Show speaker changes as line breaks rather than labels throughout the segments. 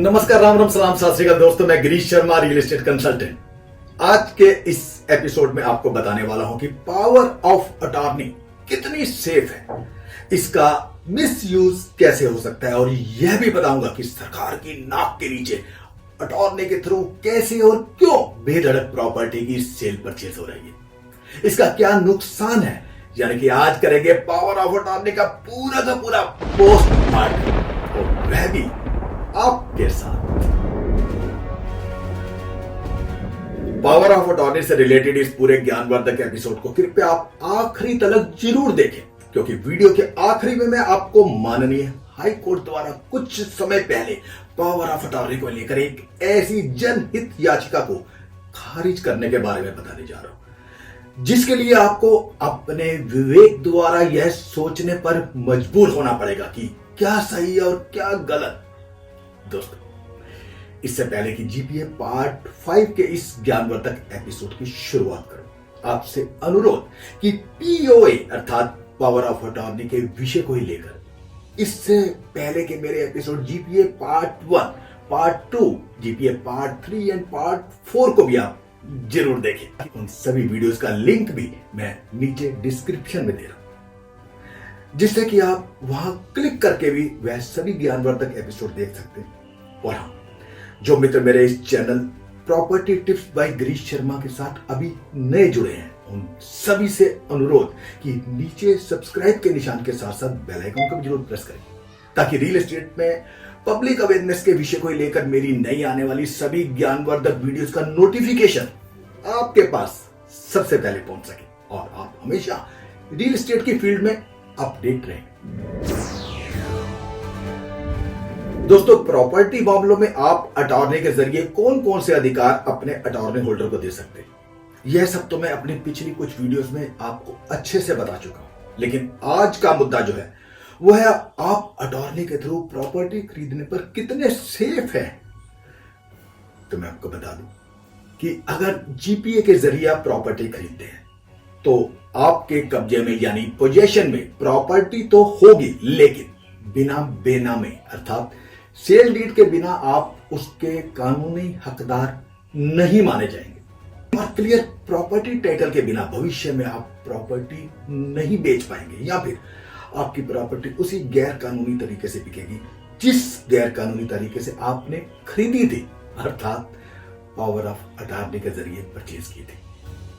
नमस्कार, राम राम, सलाम, सत श्री अकाल दोस्तों। मैं Girish Sharma, real estate consultant. आज के इस एपिसोड में आपको बताने वाला हूं कि पावर ऑफ अटॉर्नी कितनी सेफ है, इसका मिसयूज कैसे हो सकता है, और यह भी बताऊंगा कि सरकार की नाक के नीचे अटॉर्नी के थ्रू कैसे और क्यों बेधड़क प्रॉपर्टी की सेल परचेज हो रही है, इसका क्या नुकसान है। यानी कि आज करेंगे पावर ऑफ अटॉर्नी का पूरा पोस्टमार्टम, और वह भी आपके साथ। पावर ऑफ अटॉर्नी से रिलेटेड इस पूरे ज्ञानवर्धक एपिसोड को कृपया आप आखिरी तक जरूर देखें, क्योंकि वीडियो के आखिरी में मैं आपको माननीय हाई कोर्ट द्वारा कुछ समय पहले पावर ऑफ अटॉर्नी को लेकर एक ऐसी जनहित याचिका को खारिज करने के बारे में बताने जा रहा हूं, जिसके लिए आपको अपने विवेक द्वारा यह सोचने पर मजबूर होना पड़ेगा कि क्या सही है और क्या गलत। दोस्तों, इससे पहले कि जीपीए पार्ट 5 के इस ज्ञानवर्धक एपिसोड की शुरुआत करूं, आपसे अनुरोध कि पीओए अर्थात पावर ऑफ अटॉर्नी के विषय को ही लेकर इससे पहले के मेरे episode GPA part 1, part 2, GPA part 3 and part 4 को भी आप जरूर देखें। उन सभी वीडियोस का लिंक भी मैं नीचे डिस्क्रिप्शन में दे रहा हूं, जिससे कि आप वहां क्लिक करके भी वह सभी ज्ञानवर्धक एपिसोड देख सकते हैं। और हाँ, जो मित्र मेरे इस channel property tips by Girish Sharma के साथ अभी नए जुड़े हैं, उन सभी से अनुरोध कि नीचे सब्सक्राइब के निशान के साथ साथ बेल आइकन को भी जरूर प्रेस करें, ताकि रियल एस्टेट में पब्लिक अवेयरनेस के विषय को लेकर मेरी नई आने वाली सभी ज्ञानवर्धक वीडियोस का नोटिफिकेशन आपके पास सबसे पहले पहुंच सके और आप हमेशा रियल एस्टेट की फील्ड में अपडेट रहें। दोस्तों, प्रॉपर्टी मामलों में आप अटॉर्नी के जरिए कौन कौन से अधिकार अपने अटॉर्नी होल्डर को दे सकते हैं, यह सब तो मैं अपनी पिछली कुछ वीडियोस में आपको अच्छे से बता चुका हूं। लेकिन आज का मुद्दा जो है वो है आप अटॉर्नी के थ्रू प्रॉपर्टी खरीदने पर कितने सेफ हैं। तो मैं आपको बता दूं कि अगर जीपीए के जरिए आप प्रॉपर्टी खरीदते हैं तो आपके कब्जे में यानी पोजेशन में प्रॉपर्टी तो होगी, लेकिन बिना बेनामे अर्थात सेल डीड के बिना आप उसके कानूनी हकदार नहीं माने जाएंगे, और क्लियर प्रॉपर्टी टाइटल के बिना भविष्य में आप प्रॉपर्टी नहीं बेच पाएंगे, या फिर आपकी प्रॉपर्टी उसी गैर कानूनी तरीके से बिकेगी जिस गैर कानूनी तरीके से आपने खरीदी थी, अर्थात पावर ऑफ अटॉर्नी के जरिए परचेज की थी।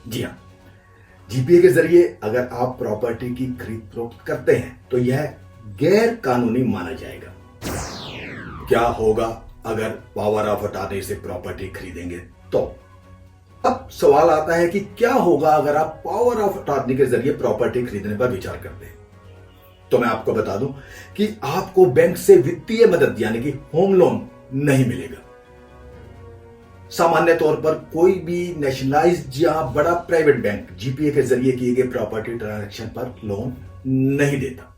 जी हां, जीपीए के जरिए अगर आप प्रॉपर्टी की खरीद फरोख्त करते हैं तो यह गैर कानूनी माना जाएगा। क्या होगा अगर पावर ऑफ अटॉर्नी से प्रॉपर्टी खरीदेंगे तो? अब सवाल आता है कि क्या होगा अगर आप पावर ऑफ अटॉर्नी के जरिए प्रॉपर्टी खरीदने पर विचार करते हैं। तो मैं आपको बता दूं कि आपको बैंक से वित्तीय मदद यानी कि होम लोन नहीं मिलेगा। सामान्य तौर पर कोई भी नेशनलाइज्ड या बड़ा प्राइवेट बैंक जीपीए के जरिए किए गए प्रॉपर्टी ट्रांजैक्शन पर लोन नहीं देता।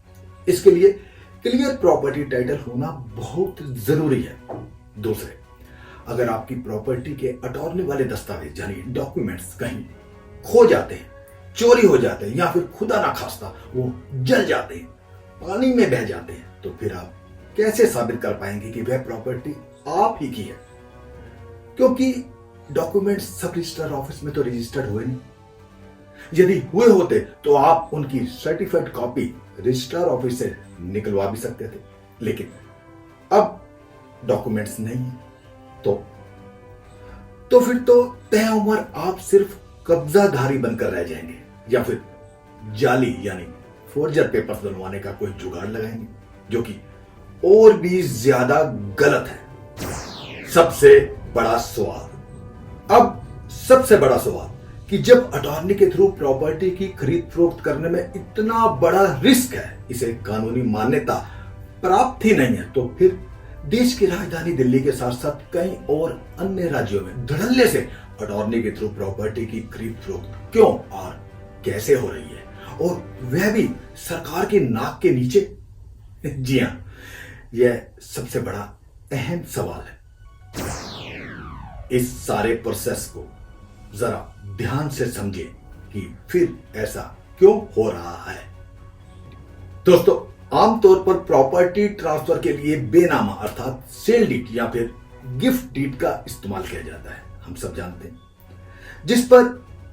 इसके लिए क्लियर प्रॉपर्टी टाइटल होना बहुत जरूरी है। दूसरे, अगर आपकी प्रॉपर्टी के अटॉर्नी वाले दस्तावेज यानी डॉक्यूमेंट्स कहीं खो जाते हैं, चोरी हो जाते हैं, या फिर खुदा ना खास्ता वो जल जाते हैं, पानी में बह जाते हैं, तो फिर आप कैसे साबित कर पाएंगे कि वह प्रॉपर्टी आप ही की है? क्योंकि डॉक्यूमेंट्स सब रजिस्टर ऑफिस में तो रजिस्टर्ड हुए नहीं। यदि हुए होते तो आप उनकी सर्टिफाइड कॉपी रजिस्ट्रार ऑफिस से निकलवा भी सकते थे, लेकिन अब डॉक्यूमेंट्स नहीं है, तो फिर तो तय उम्र आप सिर्फ कब्जाधारी बनकर रह जाएंगे, या फिर जाली यानी फोर्जर पेपर्स बनवाने का कोई जुगाड़ लगाएंगे, जो कि और भी ज्यादा गलत है। सबसे बड़ा सवाल कि जब अटॉर्नी के थ्रू प्रॉपर्टी की खरीद फरोख्त करने में इतना बड़ा रिस्क है, इसे कानूनी मान्यता प्राप्त ही नहीं है, तो फिर देश की राजधानी दिल्ली के साथ साथ कई और अन्य राज्यों में धड़ल्ले से अटॉर्नी के थ्रू प्रॉपर्टी की खरीद फरोख्त क्यों और कैसे हो रही है, और वह भी सरकार की नाक के नीचे? जी हां, यह सबसे बड़ा अहम सवाल है। इस सारे प्रोसेस को जरा ध्यान से समझें कि फिर ऐसा क्यों हो रहा है। दोस्तों, आमतौर पर प्रॉपर्टी ट्रांसफर के लिए बेनामा अर्थात सेल डीड या फिर गिफ्ट डीड का इस्तेमाल किया जाता है, हम सब जानते हैं, जिस पर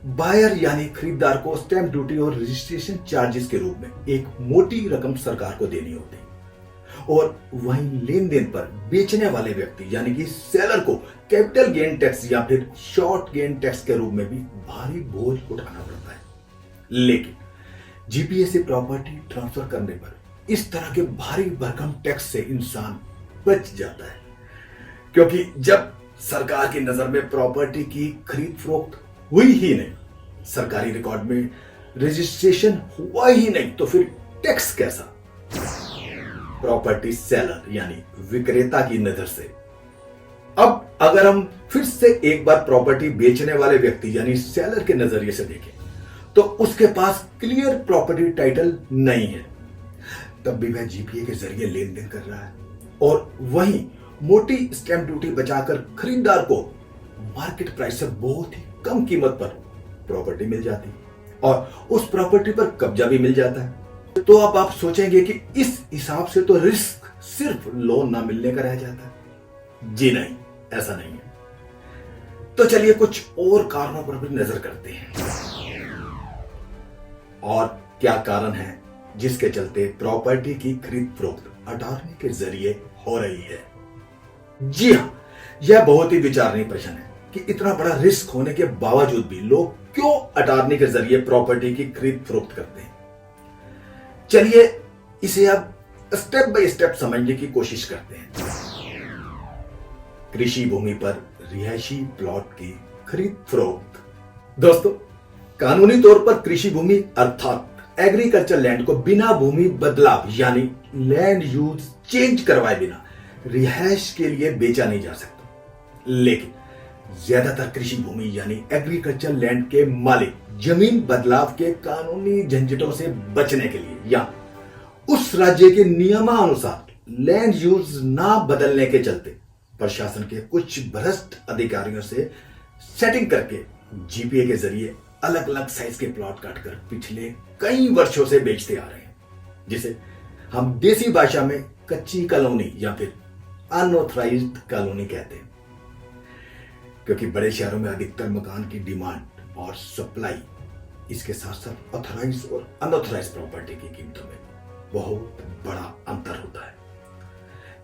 बायर यानी खरीदार को स्टैंप ड्यूटी और रजिस्ट्रेशन चार्जेस के रूप में एक मोटी रकम सरकार को देनी होती है और वहीं लेन देन पर बेचने वाले व्यक्ति यानी कि सेलर को कैपिटल गेन टैक्स या फिर शॉर्ट गेन टैक्स के रूप में भी भारी बोझ उठाना पड़ता है। लेकिन जीपीए से प्रॉपर्टी ट्रांसफर करने पर इस तरह के भारी भरकम टैक्स से इंसान बच जाता है, क्योंकि जब सरकार की नजर में प्रॉपर्टी की खरीद फरोख्त हुई ही नहीं, सरकारी रिकॉर्ड में रजिस्ट्रेशन हुआ ही नहीं, तो फिर टैक्स कैसा? प्रॉपर्टी सेलर यानी विक्रेता की नजर से। अब अगर हम फिर से एक बार प्रॉपर्टी बेचने वाले व्यक्ति यानी सेलर के नजरिए से देखें तो उसके पास क्लियर प्रॉपर्टी टाइटल नहीं है, तब भी वह जीपीए के जरिए लेन देन कर रहा है और वहीं मोटी स्टैंप ड्यूटी बचाकर खरीदार को मार्केट प्राइस से बहुत ही कम कीमत पर प्रॉपर्टी मिल जाती है और उस प्रॉपर्टी पर कब्जा भी मिल जाता है। तो अब आप सोचेंगे कि इस हिसाब से तो रिस्क सिर्फ लोन ना मिलने का रह जाता है। जी नहीं, ऐसा नहीं है। तो चलिए कुछ और कारणों पर भी नजर करते हैं। और क्या कारण है जिसके चलते प्रॉपर्टी की खरीद फरोख्त अटॉर्नी के जरिए हो रही है? जी हां, यह बहुत ही विचारणीय प्रश्न है कि इतना बड़ा रिस्क होने के बावजूद भी लोग क्यों अटॉर्नी के जरिए प्रॉपर्टी की खरीद फरोख्त करते हैं। चलिए इसे अब स्टेप बाय स्टेप समझने की कोशिश करते हैं। कृषि भूमि पर रिहायशी प्लॉट की खरीद फरोख्त। दोस्तों, कानूनी तौर पर कृषि भूमि अर्थात एग्रीकल्चर लैंड को बिना भूमि बदलाव यानी लैंड यूज चेंज करवाए बिना रिहायश के लिए बेचा नहीं जा सकता। लेकिन ज्यादातर कृषि भूमि यानी एग्रीकल्चर लैंड के मालिक जमीन बदलाव के कानूनी झंझटों से बचने के लिए या उस राज्य के नियमानुसार लैंड यूज ना बदलने के चलते प्रशासन के कुछ भ्रष्ट अधिकारियों से सेटिंग करके जीपीए के जरिए अलग अलग साइज के प्लॉट काटकर पिछले कई वर्षों से बेचते आ रहे हैं, जिसे हम देसी भाषा में कच्ची कॉलोनी या फिर अनऑथराइज्ड कॉलोनी कहते हैं। क्योंकि बड़े शहरों में अधिकतर मकान की डिमांड और सप्लाई, इसके साथ साथ ऑथराइज और अनऑथराइज प्रॉपर्टी की कीमतों में बहुत बड़ा अंतर होता है।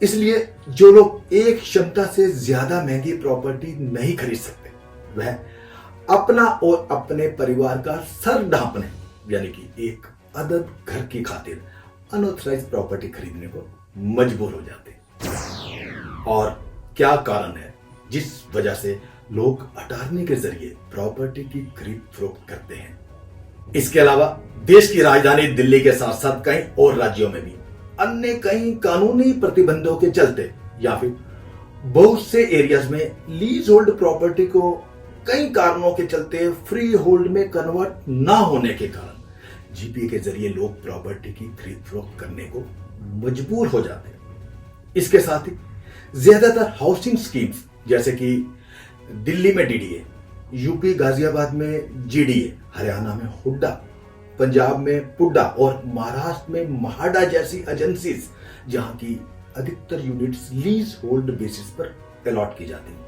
इसलिए जो लोग एक क्षमता से ज्यादा महंगी प्रॉपर्टी नहीं खरीद सकते, वह अपना और अपने परिवार का सर ढांपने यानी कि एक अदद घर की खातिर अनऑथराइज प्रॉपर्टी खरीदने को मजबूर हो जाते हैं। और क्या कारण है जिस वजह से लोग अटॉर्नी के जरिए प्रॉपर्टी की खरीद फरोख्त करते हैं? इसके अलावा देश की राजधानी दिल्ली के साथ साथ कई और राज्यों में भी अन्य कई कानूनी प्रतिबंधों के चलते या फिर बहुत से एरियाज में लीज होल्ड प्रॉपर्टी को कई कारणों के चलते फ्री होल्ड में कन्वर्ट ना होने के कारण जीपीए के जरिए लोग प्रॉपर्टी की खरीद फरोख्त करने को मजबूर हो जाते हैं। इसके साथ ही ज्यादातर हाउसिंग स्कीम्स जैसे कि दिल्ली में डीडीए, यूपी गाजियाबाद में जीडीए, हरियाणा में हुड्डा, पंजाब में पुड्डा और महाराष्ट्र में महाडा जैसी एजेंसीज जहां की अधिकतर यूनिट्स लीज होल्ड बेसिस पर अलॉट की जाती हैं।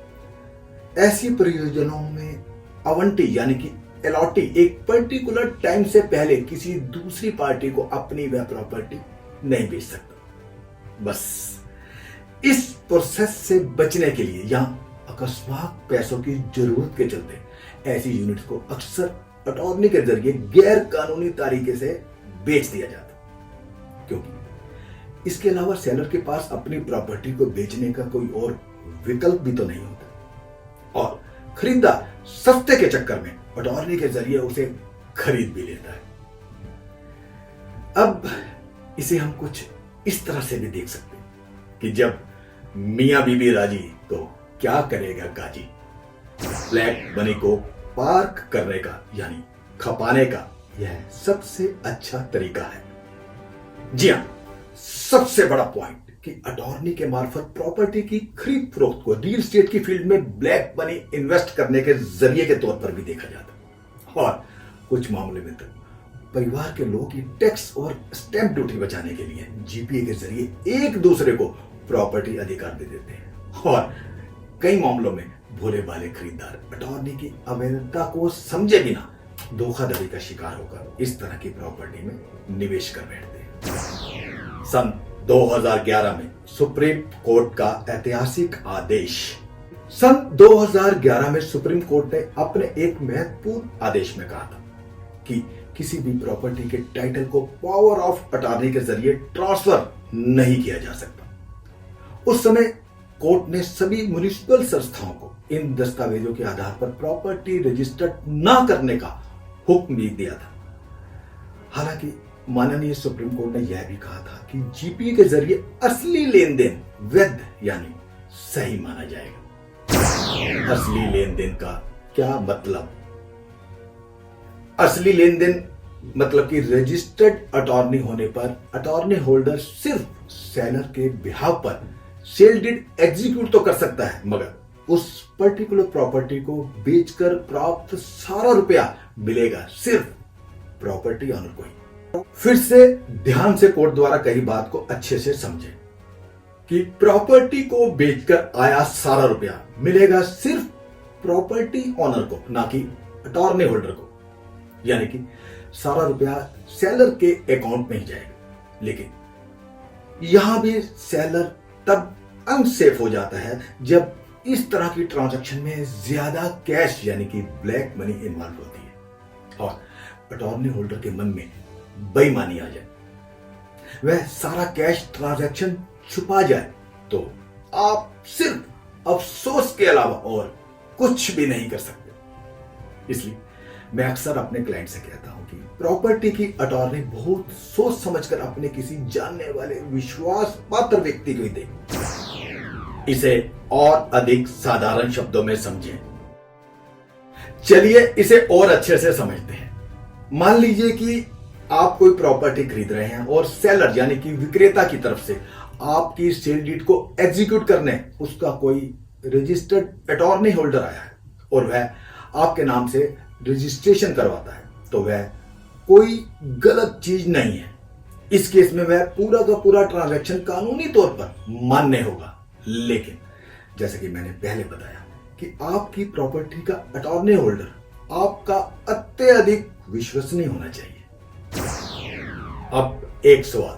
ऐसी परियोजनाओं में आवंटी यानी कि अलॉटी एक पर्टिकुलर टाइम से पहले किसी दूसरी पार्टी को अपनी वह प्रॉपर्टी नहीं बेच सकता। बस इस प्रोसेस से बचने के लिए या अकस्मात पैसों की जरूरत के चलते ऐसी यूनिट्स को अक्सर अटॉर्नी के जरिए गैर कानूनी तरीके से बेच दिया जाता, क्योंकि इसके अलावा सेलर के पास अपनी प्रॉपर्टी को बेचने का कोई और विकल्प भी तो नहीं होता और खरीदार सस्ते के चक्कर में अटॉर्नी के जरिए उसे खरीद भी लेता है। अब इसे हम कुछ इस तरह से भी देख सकते हैं कि जब मियां बीबी राजी तो क्या करेगा गाजी। फ्लैट बनी को पार्क करने का यानी खपाने का यह सबसे अच्छा तरीका है। जी हां, सबसे बड़ा पॉइंट कि अटॉर्नी के मार्फत प्रॉपर्टी की खरीद फरोख्त को रियल एस्टेट की फील्ड में ब्लैक मनी इन्वेस्ट करने के जरिए के तौर पर भी देखा जाता है और कुछ मामले में तो परिवार के लोगों की टैक्स और स्टैंप ड्यूटी बचाने के लिए जीपीए के जरिए एक दूसरे को प्रॉपर्टी अधिकार दे देते हैं और कई मामलों में भोले भाले खरीदार अटॉर्नी की अवैधता को समझे बिना धोखाधड़ी का शिकार होकर इस तरह की प्रॉपर्टी में निवेश कर बैठते हैं। सन 2011 में सुप्रीम कोर्ट का ऐतिहासिक आदेश। सन 2011 में सुप्रीम कोर्ट ने अपने एक महत्वपूर्ण आदेश में कहा था कि किसी भी प्रॉपर्टी के टाइटल को पावर ऑफ अटॉर्नी के जरिए ट्रांसफर नहीं किया जा सकता। उस समय कोर्ट ने सभी म्युनिसिपल संस्थाओं को इन दस्तावेजों के आधार पर प्रॉपर्टी रजिस्टर्ड न करने का हुक्म भी दिया था। हालांकि माननीय सुप्रीम कोर्ट ने यह भी कहा था कि जीपीए के जरिए असली लेन देन वैध यानी सही माना जाएगा। असली लेन देन का क्या मतलब? असली लेन देन मतलब कि रजिस्टर्ड अटॉर्नी होने पर अटॉर्नी होल्डर सिर्फ सेलर के बिहाफ पर सेल डीड एग्जीक्यूट तो कर सकता है, मगर उस पर्टिकुलर प्रॉपर्टी को बेचकर प्राप्त सारा रुपया मिलेगा सिर्फ प्रॉपर्टी ऑनर को ही। फिर से ध्यान से कोर्ट द्वारा कही बात को अच्छे से समझें कि प्रॉपर्टी को बेचकर आया सारा रुपया मिलेगा सिर्फ प्रॉपर्टी ऑनर को, ना कि अटॉर्नी होल्डर को। यानी कि सारा रुपया सेलर के अकाउंट में ही जाएगा। लेकिन यहां भी सेलर तब अनसेफ हो जाता है जब इस तरह की ट्रांजैक्शन में ज्यादा कैश यानी कि ब्लैक मनी इन्वॉल्व होती है और अटॉर्नी होल्डर के मन में बेईमानी आ जाए, वह सारा कैश ट्रांजैक्शन छुपा जाए, तो आप सिर्फ अफसोस के अलावा और कुछ भी नहीं कर सकते। इसलिए मैं अक्सर अपने क्लाइंट से कहता हूं कि प्रॉपर्टी की अटॉर्नी बहुत सोच समझकर अपने किसी जानने वाले विश्वास पात्र व्यक्ति को ही दे। इसे और अधिक साधारण शब्दों में समझें। चलिए इसे और अच्छे से समझते हैं। मान लीजिए कि आप कोई प्रॉपर्टी खरीद रहे हैं और सेलर यानी कि विक्रेता की तरफ से आपकी सेल डीड को एग्जीक्यूट करने उसका कोई रजिस्टर्ड अटॉर्नी होल्डर आया है और वह आपके नाम से रजिस्ट्रेशन करवाता है, तो वह कोई गलत चीज नहीं है। इस केस में वह पूरा का पूरा ट्रांजैक्शन कानूनी तौर पर मान्य होगा। लेकिन जैसे कि मैंने पहले बताया कि आपकी प्रॉपर्टी का अटॉर्नी होल्डर आपका अत्यधिक विश्वसनीय होना चाहिए। अब एक सवाल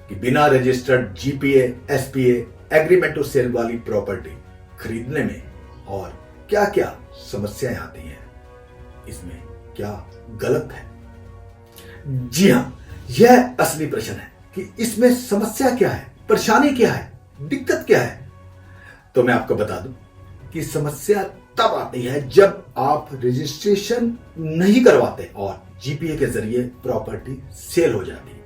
कि बिना registered GPA, SPA, agreement to sale वाली प्रॉपर्टी खरीदने में और क्या क्या समस्याएं आती हैं, इसमें क्या गलत है? जी हां, यह असली प्रश्न है कि इसमें समस्या क्या है, परेशानी क्या है, दिक्कत क्या है। तो मैं आपको बता दूं कि समस्या तब आती है जब आप रजिस्ट्रेशन नहीं करवाते और जीपीए के जरिए प्रॉपर्टी सेल हो जाती है।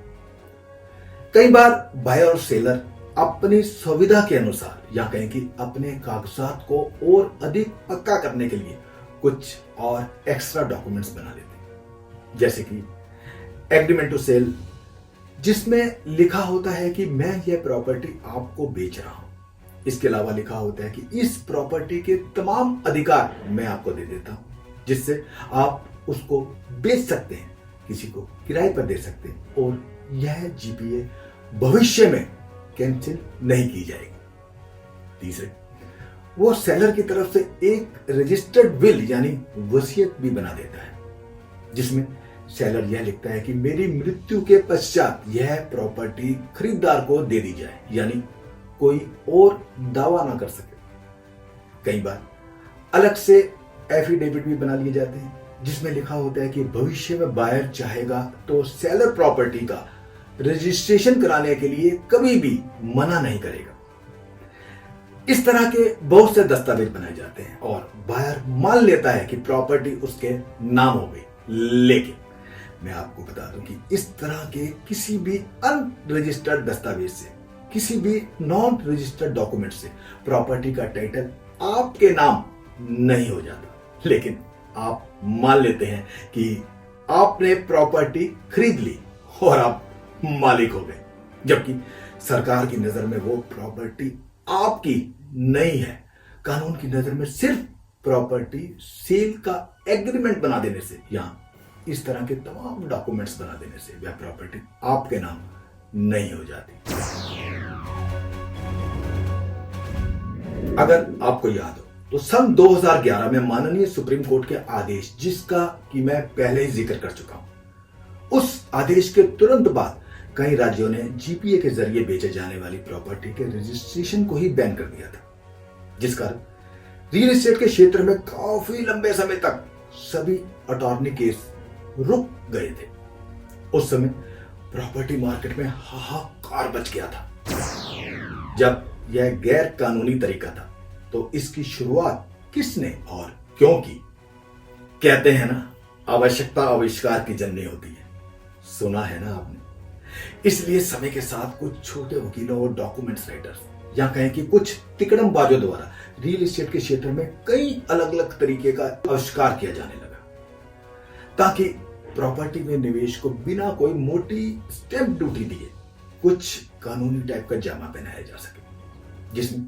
कई बार बायर और सेलर अपनी सुविधा के अनुसार या कहें कि अपने कागजात को और अधिक पक्का करने के लिए कुछ और एक्स्ट्रा डॉक्यूमेंट्स बना लेते हैं, जैसे कि एग्रीमेंट टू सेल, जिसमें लिखा होता है कि मैं यह प्रॉपर्टी आपको बेच रहा हूं। इसके अलावा लिखा होता है कि इस प्रॉपर्टी के तमाम अधिकार मैं आपको दे देता हूं, जिससे आप उसको बेच सकते हैं, किसी को किराए पर दे सकते हैं और यह जीपीए भविष्य में कैंसिल नहीं की जाएगी। तीसरे, वो सेलर की तरफ से एक रजिस्टर्ड विल यानी वसीयत भी बना देता है, जिसमें सेलर यह लिखता है कि मेरी मृत्यु के पश्चात यह प्रॉपर्टी खरीदार को दे दी जाए, यानी कोई और दावा ना कर सके। कई बार अलग से एफिडेविट भी बना लिए जाते हैं, जिसमें लिखा होता है कि भविष्य में बायर चाहेगा तो सेलर प्रॉपर्टी का रजिस्ट्रेशन कराने के लिए कभी भी मना नहीं करेगा। इस तरह के बहुत से दस्तावेज बनाए जाते हैं और बायर मान लेता है कि प्रॉपर्टी उसके नाम हो गई। लेकिन मैं आपको बता दूं कि इस तरह के किसी भी अनरजिस्टर्ड दस्तावेज से, किसी भी नॉन रजिस्टर्ड डॉक्यूमेंट से प्रॉपर्टी का टाइटल आपके नाम नहीं हो जाता। लेकिन आप मान लेते हैं कि आपने प्रॉपर्टी खरीद ली और आप मालिक हो गए, जबकि सरकार की नजर में वो प्रॉपर्टी आपकी नहीं है। कानून की नजर में सिर्फ प्रॉपर्टी सेल का एग्रीमेंट बना देने से या इस तरह के तमाम डॉक्यूमेंट्स बना देने से वह प्रॉपर्टी आपके नाम नहीं हो जाती। अगर आपको याद हो तो सन 2011 में माननीय सुप्रीम कोर्ट के आदेश, जिसका कि मैं पहले ही जिक्र कर चुका हूं, उस आदेश के तुरंत बाद कई राज्यों ने जीपीए के जरिए बेचे जाने वाली प्रॉपर्टी के रजिस्ट्रेशन को ही बैन कर दिया था, जिस कारण रियल एस्टेट के क्षेत्र में काफी लंबे समय तक सभी अटॉर्नी केस रुक गए थे। उस समय प्रॉपर्टी मार्केट में हाहाकार मच गया था। जब यह गैर कानूनी तरीका था तो इसकी शुरुआत किसने और क्यों की? कहते हैं ना, आवश्यकता आविष्कार की जननी होती है। सुना है ना आपने? इसलिए समय के साथ कुछ छोटे वकीलों और डॉक्यूमेंट्स राइटर्स या कहें कि कुछ तिकड़मबाजों द्वारा रियल एस्टेट के क्षेत्र में कई अलग अलग तरीके का आविष्कार किया जाने लगा, ताकि प्रॉपर्टी में निवेश को बिना कोई मोटी स्टैंप ड्यूटी दिए कुछ कानूनी टाइप का जामा पहनाया जा सके, जिसमें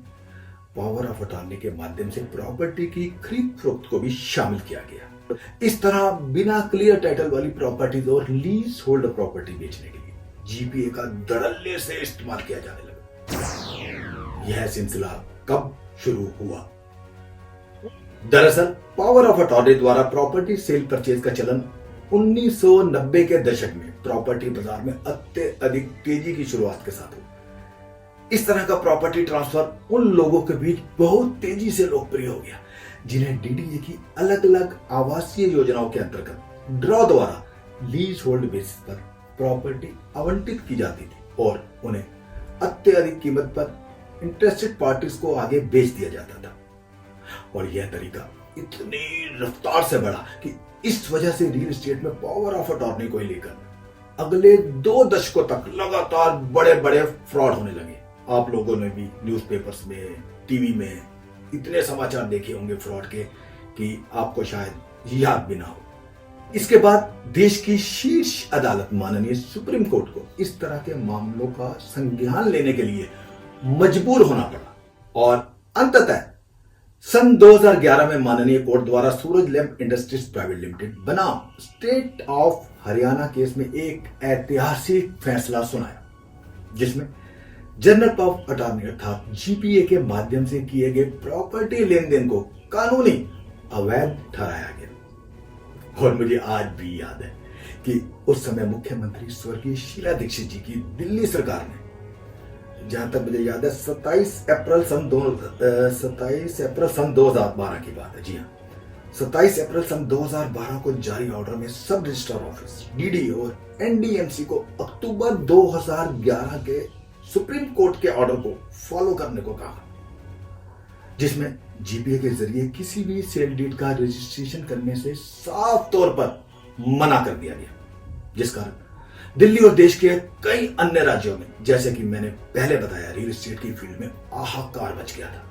पावर ऑफ अटॉर्नी के माध्यम से प्रॉपर्टी की खरीद फरोख्त को भी शामिल किया गया। इस तरह बिना क्लियर टाइटल वाली प्रॉपर्टीज और लीज होल्ड प्रॉपर्टी बेचने के लिए जीपीए का धड़ल्ले से इस्तेमाल किया जाने लगा। यह सिलसिला कब शुरू हुआ? दरअसल पावर ऑफ अटॉर्नी द्वारा प्रॉपर्टी सेल परचेज का चलन 1990 के दशक में प्रॉपर्टी बाजार में अत्यधिक तेजी की शुरुआत के साथ हुआ। इस तरह का प्रॉपर्टी ट्रांसफर उन लोगों के बीच बहुत तेजी से लोकप्रिय हो गया जिन्हें डीडीए की अलग अलग आवासीय योजनाओं के अंतर्गत ड्रॉ द्वारा लीज होल्ड बेसिस पर प्रॉपर्टी आवंटित की जाती थी और उन्हें अत्यधिक कीमत पर इंटरेस्टेड पार्टीज को आगे बेच दिया जाता था। और यह तरीका इतनी रफ्तार से बढ़ा कि इस वजह से रियल एस्टेट में पावर ऑफ अटॉर्नी को लेकर अगले 2 दशकों तक लगातार बड़े बड़े फ्रॉड होने लगे। आप लोगों ने भी न्यूज़पेपर्स में, टीवी में इतने समाचार देखे होंगे फ्रॉड के कि आपको शायद याद भी ना हो। इसके बाद देश की शीर्ष अदालत माननीय सुप्रीम कोर्ट को इस तरह के मामलों का संज्ञान लेने के लिए मजबूर होना पड़ा और अंततः सन 2011 में माननीय कोर्ट द्वारा सूरज लैंप इंडस्ट्रीज प्राइवेट लिमिटेड बनाम स्टेट ऑफ हरियाणा केस में एक ऐतिहासिक फैसला सुनाया, जिसमें जनरल पावर ऑफ अटॉर्नी अर्थात जीपीए के माध्यम से किए गए प्रॉपर्टी लेन देन को कानूनी अवैध ठहराया गया। और मुझे आज भी याद है कि उस समय मुख्यमंत्री स्वर्गीय शीला दीक्षित जी की दिल्ली सरकार ने, जहां तक मुझे याद है 27 अप्रैल सन 2012 की बात है, जी हाँ 27 अप्रैल सन 2012 को जारी ऑर्डर में सब रजिस्ट्रार ऑफिस, डीडी और एनडीएमसी को अक्टूबर 2011 के सुप्रीम कोर्ट के ऑर्डर को फॉलो करने को कहा, जिसमें जीपीए के जरिए किसी भी सेल डीड का रजिस्ट्रेशन करने से साफ तौर पर मना कर दिया गया, जिस कारण दिल्ली और देश के कई अन्य राज्यों में, जैसे कि मैंने पहले बताया, रियल एस्टेट की फील्ड में हाहाकार मच गया था।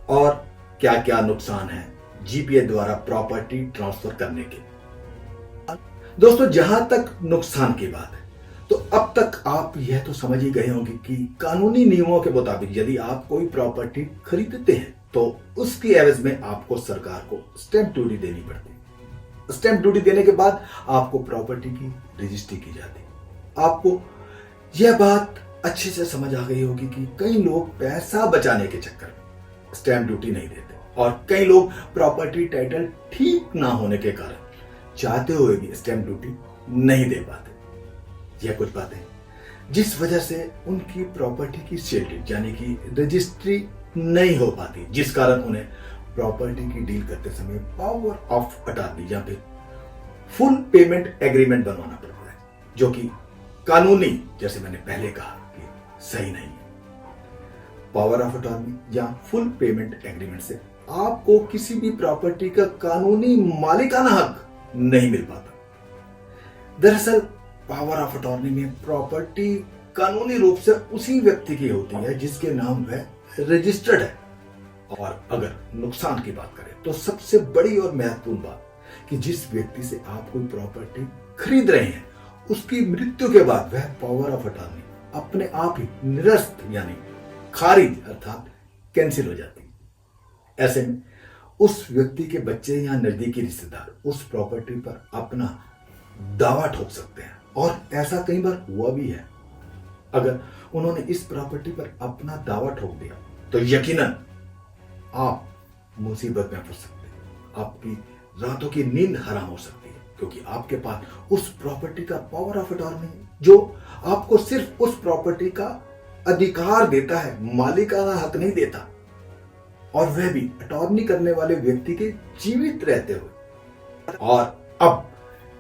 और क्या क्या नुकसान है जीपीए द्वारा प्रॉपर्टी ट्रांसफर करने के? दोस्तों, जहां तक नुकसान की बात है तो अब तक आप यह तो समझ ही गए होंगे कि कानूनी नियमों के मुताबिक यदि आप कोई प्रॉपर्टी खरीदते हैं तो उसकी एवज में आपको सरकार को स्टैंप ड्यूटी देनी पड़ती है। स्टैंप ड्यूटी देने के बाद आपको प्रॉपर्टी की रजिस्ट्री की जाती है। आपको यह बात अच्छे से समझ आ गई होगी कि कई लोग पैसा बचाने के चक्कर में स्टैंप ड्यूटी नहीं देते और कई लोग प्रॉपर्टी टाइटल ठीक ना होने के कारण चाहते हुए भी स्टैंप ड्यूटी नहीं दे पाते। यह कुछ बातें जिस वजह से उनकी प्रॉपर्टी की सेल डीड यानी कि रजिस्ट्री नहीं हो पाती, जिस कारण उन्हें प्रॉपर्टी की डील करते समय पावर ऑफ अटॉर्नी या फिर फुल पेमेंट एग्रीमेंट बनवाना पड़ता है, जो कि कानूनी, जैसे मैंने पहले कहा, कि सही नहीं है। पावर ऑफ अटॉर्नी या फुल पेमेंट एग्रीमेंट से आपको किसी भी प्रॉपर्टी का कानूनी मालिकाना हक नहीं मिल पाता। दरअसल पावर ऑफ अटॉर्नी में प्रॉपर्टी कानूनी रूप से उसी व्यक्ति की होती है जिसके नाम वह रजिस्टर्ड है। और अगर नुकसान की बात करें तो सबसे बड़ी और महत्वपूर्ण बात कि जिस व्यक्ति से आप कोई प्रॉपर्टी खरीद रहे हैं उसकी मृत्यु के बाद वह पावर ऑफ अटॉर्नी अपने आप ही निरस्त यानी खारिज अर्थात कैंसिल हो जाती है। ऐसे में उस व्यक्ति के बच्चे या नजदीकी रिश्तेदार उस प्रॉपर्टी पर अपना दावा ठोक सकते हैं और ऐसा कई बार हुआ भी है। अगर उन्होंने इस प्रॉपर्टी पर अपना दावा ठोक दिया तो यकीनन आप मुसीबत में फंस सकते हैं। आपकी रातों की नींद हराम हो सकती है, क्योंकि आपके पास उस प्रॉपर्टी का पावर ऑफ अटॉर्नी जो आपको सिर्फ उस प्रॉपर्टी का अधिकार देता है, मालिकाना हक नहीं देता, और वह भी अटॉर्नी करने वाले व्यक्ति के जीवित रहते हुए। और अब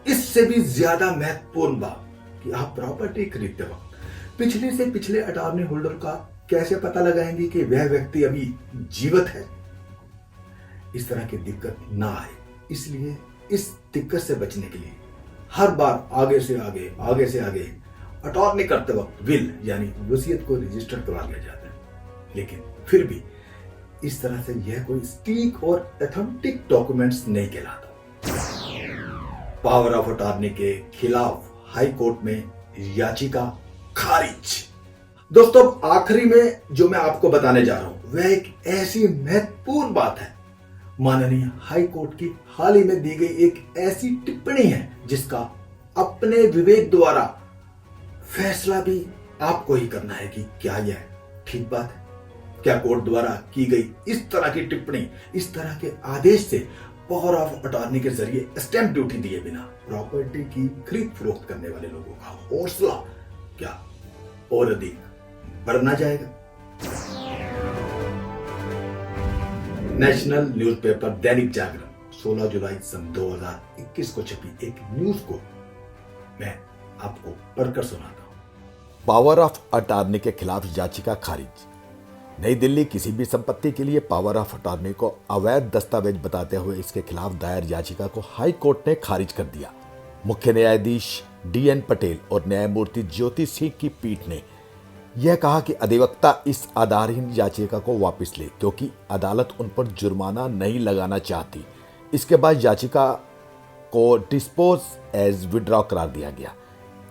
इससे भी ज्यादा महत्वपूर्ण बात कि आप प्रॉपर्टी खरीदते वक्त पिछले से पिछले अटॉर्नी होल्डर का कैसे पता लगाएंगे कि वह व्यक्ति अभी जीवित है। इस तरह की दिक्कत ना आए, इसलिए इस दिक्कत से बचने के लिए हर बार आगे से आगे अटॉर्नी करते वक्त विल यानी वसीयत को रजिस्टर करवा लिया जाता है। लेकिन फिर भी इस तरह से यह कोई स्टीक और ऑथेंटिक डॉक्यूमेंट्स नहीं कहलाता। पावर ऑफ अटॉर्नी के खिलाफ हाई कोर्ट में याचिका खारिज। दोस्तों, आखिरी में जो मैं आपको बताने जा रहा हूं वह एक ऐसी महत्वपूर्ण बात है, माननीय हाई कोर्ट की हाल ही में दी गई एक ऐसी टिप्पणी है जिसका अपने विवेक द्वारा फैसला भी आपको ही करना है कि क्या यह ठीक बात है। क्या कोर्ट द्वारा की गई इस तरह की टिप्पणी, इस तरह के आदेश से पावर ऑफ अटॉर्नी के जरिए स्टैंप ड्यूटी दिए बिना प्रॉपर्टी की खरीद फरोख्त करने वाले लोगों का हौसला क्या और अधिक बढ़ना जाएगा? नेशनल न्यूज़पेपर दैनिक जागरण 16 जुलाई सन 2021 को छपी एक न्यूज को मैं आपको पढ़कर सुनाता हूं।
पावर ऑफ अटॉर्नी के खिलाफ याचिका खारिज। नई दिल्ली किसी भी संपत्ति के लिए पावर ऑफ अटॉर्नी को अवैध दस्तावेज बताते हुए इसके खिलाफ दायर याचिका को हाई कोर्ट ने खारिज कर दिया। मुख्य न्यायाधीश DN पटेल और न्यायमूर्ति ज्योति सिंह की पीठ ने यह कहा कि अधिवक्ता इस आधारहीन याचिका को वापस ले, क्योंकि अदालत उन पर जुर्माना नहीं लगाना चाहती। इसके बाद याचिका को डिस्पोज एज विड्रॉ करार दिया गया।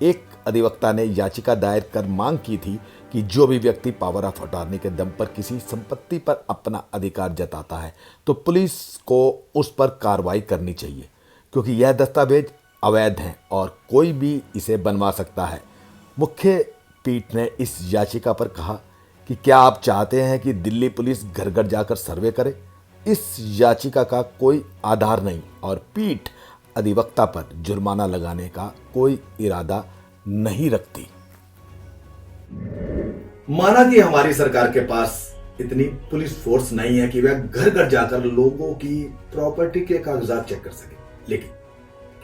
एक अधिवक्ता ने याचिका दायर कर मांग की थी कि जो भी व्यक्ति पावर ऑफ अटॉर्नी के दम पर किसी संपत्ति पर अपना अधिकार जताता है तो पुलिस को उस पर कार्रवाई करनी चाहिए, क्योंकि यह दस्तावेज अवैध हैं और कोई भी इसे बनवा सकता है। मुख्य पीठ ने इस याचिका पर कहा कि क्या आप चाहते हैं कि दिल्ली पुलिस घर घर जाकर सर्वे करे? इस याचिका का कोई आधार नहीं और पीठ अधिवक्ता पर जुर्माना लगाने का कोई इरादा नहीं रखती।
माना कि हमारी सरकार के पास इतनी पुलिस फोर्स नहीं है कि वह घर घर जाकर लोगों की प्रॉपर्टी के कागजात चेक कर सके, लेकिन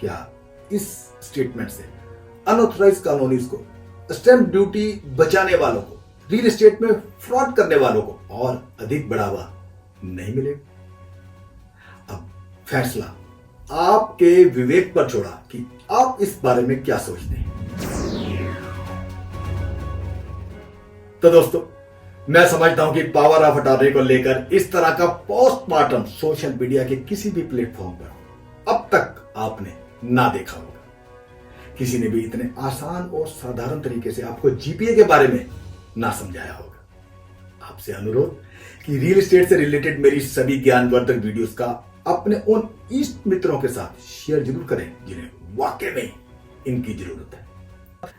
क्या इस स्टेटमेंट से अनऑथराइज्ड कॉलोनीज को, स्टैंप ड्यूटी बचाने वालों को, रियल एस्टेट में फ्रॉड करने वालों को और अधिक बढ़ावा नहीं मिलेगा? अब फैसला आपके विवेक पर छोड़ा कि आप इस बारे में क्या सोचते हैं। तो दोस्तों, मैं समझता हूं कि पावर ऑफ अटॉर्नी को लेकर इस तरह का पोस्टमार्टम सोशल मीडिया के किसी भी प्लेटफॉर्म पर अब तक आपने ना देखा होगा। किसी ने भी इतने आसान और साधारण तरीके से आपको जीपीए के बारे में ना समझाया होगा। आपसे अनुरोध कि रियल एस्टेट से रिलेटेड मेरी सभी ज्ञानवर्धक वीडियोस का अपने उन इष्ट मित्रों के साथ शेयर जरूर करें जिन्हें वाकई में इनकी जरूरत है।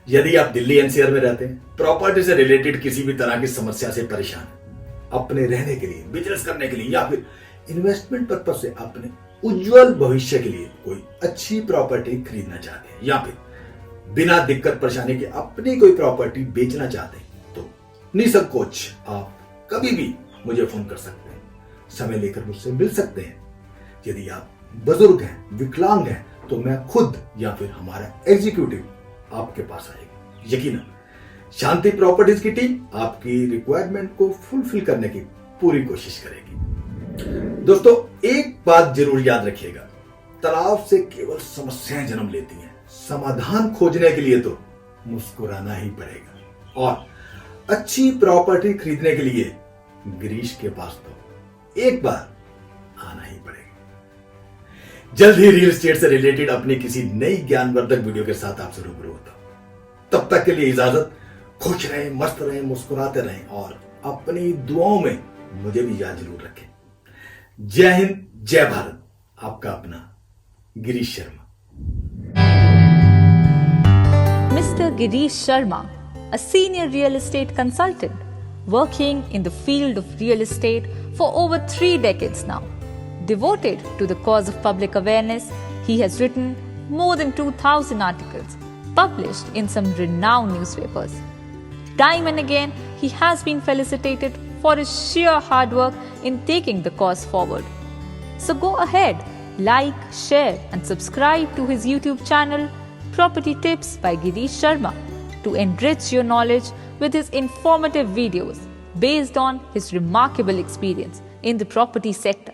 यदि आप दिल्ली NCR में रहते हैं, प्रॉपर्टी से रिलेटेड किसी भी तरह की समस्या से परेशान हैं, अपने रहने के लिए, बिजनेस करने के लिए या फिर इन्वेस्टमेंट पर्पस से अपने उज्जवल भविष्य के लिए कोई अच्छी प्रॉपर्टी खरीदना चाहते हैं या फिर बिना दिक्कत परेशानी के अपनी कोई प्रॉपर्टी बेचना चाहते हैं, तो निसंकोच आप कभी भी मुझे फोन कर सकते हैं, समय लेकर मुझसे मिल सकते हैं। यदि आप बुजुर्ग हैं, विकलांग हैं, तो मैं खुद या फिर हमारा एग्जीक्यूटिव आपके पास आएगा। यकीनन शांति प्रॉपर्टीज की टीम आपकी रिक्वायरमेंट को फुलफिल करने की पूरी कोशिश करेगी। दोस्तों, एक बात जरूर याद रखिएगा, तनाव से केवल समस्याएं जन्म लेती हैं। समाधान खोजने के लिए तो मुस्कुराना ही पड़ेगा और अच्छी प्रॉपर्टी खरीदने के लिए गिरीश के पास तो एक बार आना ही पड़ेगा। जल्द ही रियल एस्टेट से रिलेटेड अपनी किसी नई ज्ञानवर्धक वीडियो के साथ आपसे रूबरू होता हूं। तब तक के लिए इजाजत। खुश रहें, मस्त रहें, मुस्कुराते रहें और अपनी दुआओं में मुझे भी याद जरूर रखें। जय हिंद, जय भारत। आपका अपना Girish Sharma.
Mr. Girish Sharma, a senior real estate consultant. working in the field of real estate for over 3 decades now. Devoted to the cause of public awareness, he has written more than 2,000 articles, published in some renowned newspapers. Time and again, he has been felicitated for his sheer hard work in taking the cause forward. So go ahead, like, share and subscribe to his YouTube channel, Property Tips by Girish Sharma, to enrich your knowledge with his informative videos based on his remarkable experience in the property sector.